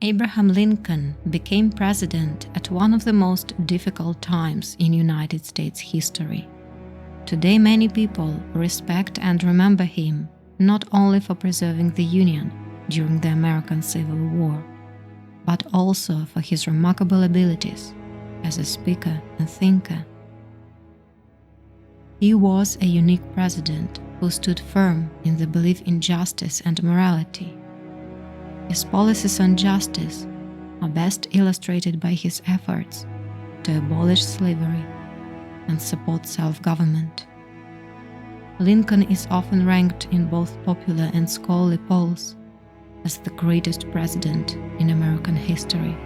Abraham Lincoln became president at one of the most difficult times in United States history. Today, many people respect and remember him not only for preserving the Union during the American Civil War, but also for his remarkable abilities as a speaker and thinker. He was a unique president who stood firm in the belief in justice and morality. His policies on justice are best illustrated by his efforts to abolish slavery and support self-government. Lincoln is often ranked in both popular and scholarly polls as the greatest president in American history.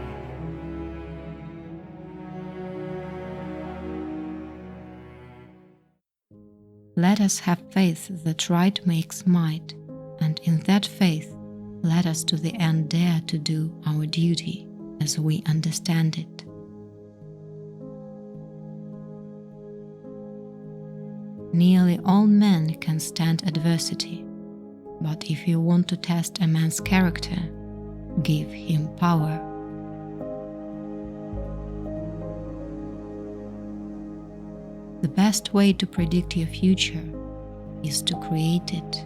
Let us have faith that right makes might, and in that faith, let us to the end dare to do our duty as we understand it. Nearly all men can stand adversity, but if you want to test a man's character, give him power. The best way to predict your future is to create it.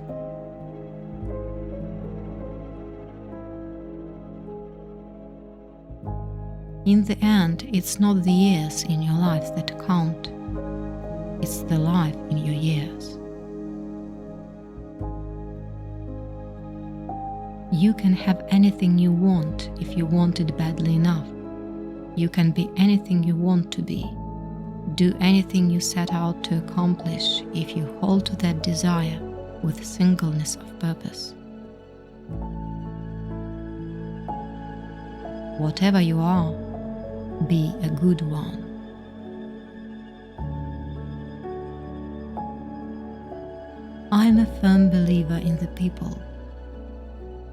In the end, it's not the years in your life that count. It's the life in your years. You can have anything you want if you want it badly enough. You can be anything you want to be. Do anything you set out to accomplish if you hold to that desire with singleness of purpose. Whatever you are, be a good one. I am a firm believer in the people.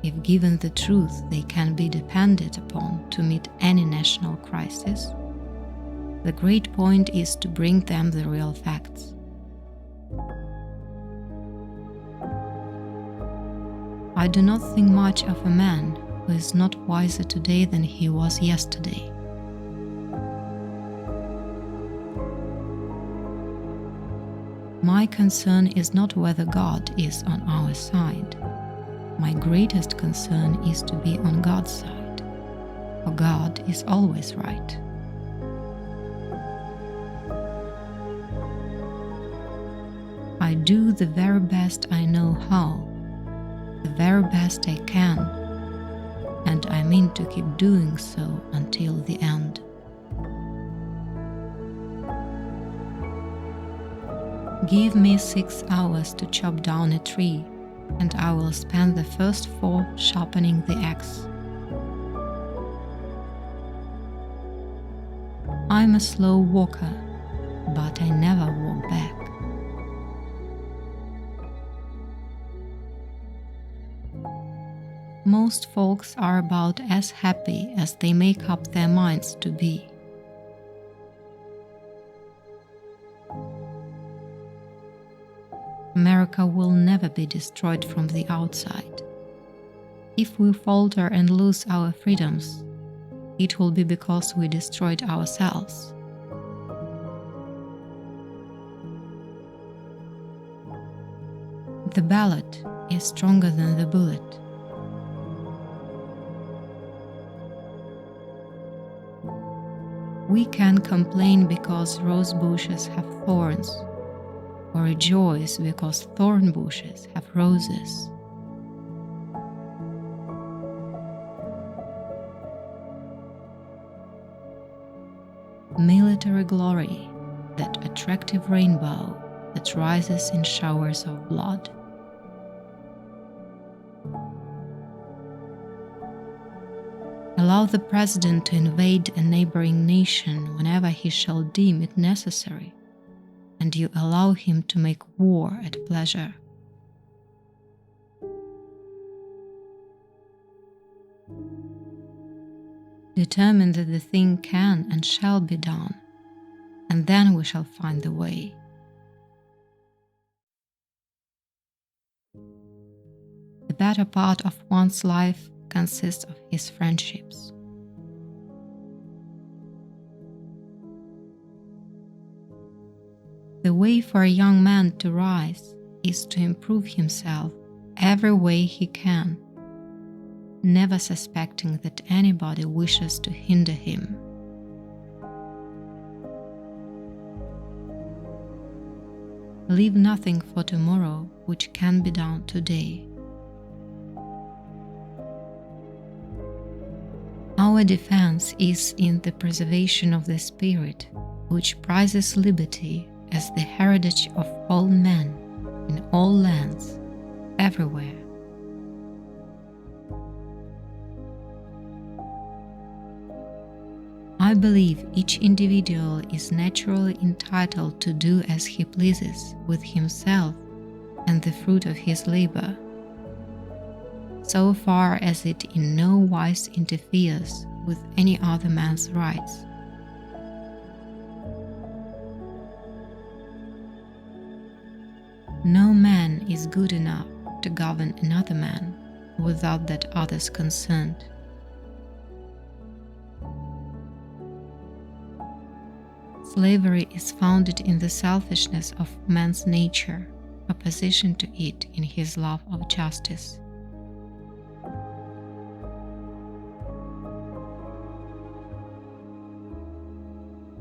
If given the truth, they can be depended upon to meet any national crisis. The great point is to bring them the real facts. I do not think much of a man who is not wiser today than he was yesterday. My concern is not whether God is on our side. My greatest concern is to be on God's side, for God is always right. I do the very best I know how, the very best I can, and I mean to keep doing so until the end. Give me 6 hours to chop down a tree, and I will spend the first 4 sharpening the axe. I'm a slow walker, but I never walk back. Most folks are about as happy as they make up their minds to be. America will never be destroyed from the outside. If we falter and lose our freedoms, it will be because we destroyed ourselves. The ballot is stronger than the bullet. We can complain because rose bushes have thorns, or rejoice because thorn bushes have roses. Military glory, that attractive rainbow that rises in showers of blood. Allow the president to invade a neighboring nation whenever he shall deem it necessary, and you allow him to make war at pleasure. Determine that the thing can and shall be done, and then we shall find the way. The better part of one's life consists of his friendships. The way for a young man to rise is to improve himself every way he can, never suspecting that anybody wishes to hinder him. Leave nothing for tomorrow which can be done today. Our defense is in the preservation of the spirit, which prizes liberty as the heritage of all men, in all lands, everywhere. I believe each individual is naturally entitled to do as he pleases with himself and the fruit of his labor, so far as it in no wise interferes with any other man's rights. No man is good enough to govern another man without that other's consent. Slavery is founded in the selfishness of man's nature, opposition to it in his love of justice.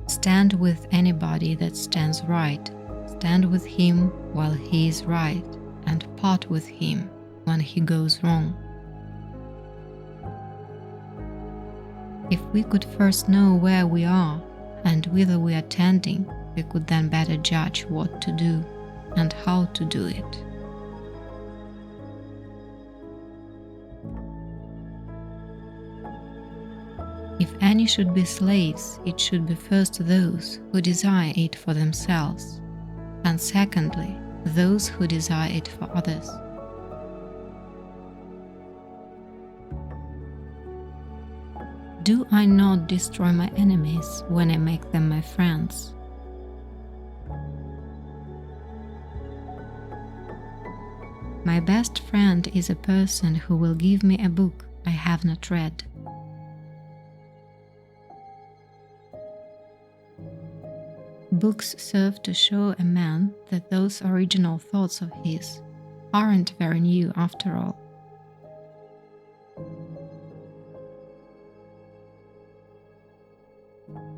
Stand with anybody that stands right, stand with him while he is right, and part with him when he goes wrong. If we could first know where we are and whither we are tending, we could then better judge what to do and how to do it. If any should be slaves, it should be first those who desire it for themselves, and secondly, those who desire it for others. Do I not destroy my enemies when I make them my friends? My best friend is a person who will give me a book I have not read. Books serve to show a man that those original thoughts of his aren't very new after all.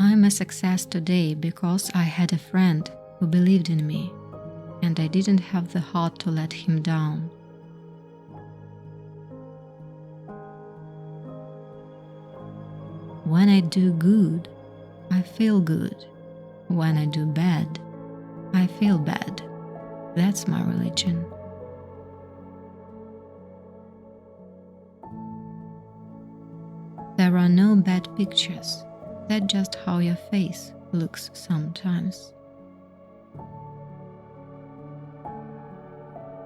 I'm a success today because I had a friend who believed in me, and I didn't have the heart to let him down. When I do good, I feel good. When I do bad, I feel bad. That's my religion. There are no bad pictures. That's just how your face looks sometimes.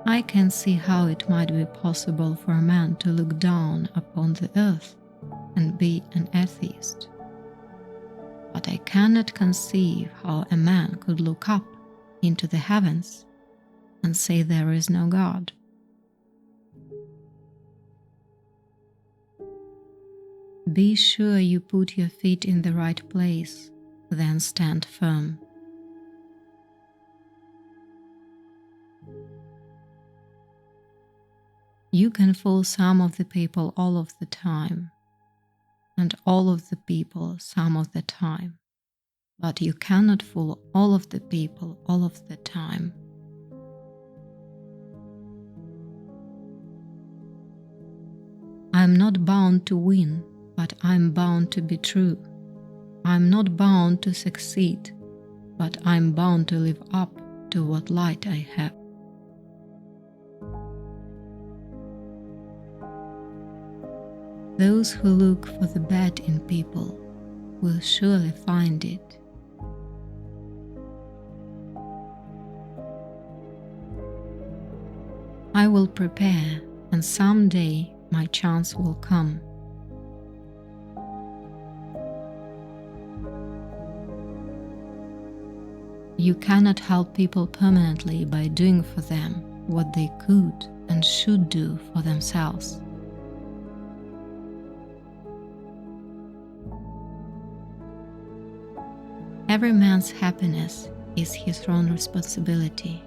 I can see how it might be possible for a man to look down upon the earth and be an atheist. But I cannot conceive how a man could look up into the heavens and say there is no God. Be sure you put your feet in the right place, then stand firm. You can fool some of the people all of the time, and all of the people some of the time, but you cannot fool all of the people all of the time. I'm not bound to win, but I'm bound to be true. I'm not bound to succeed, but I'm bound to live up to what light I have. Those who look for the bad in people will surely find it. I will prepare, and someday my chance will come. You cannot help people permanently by doing for them what they could and should do for themselves. Every man's happiness is his own responsibility.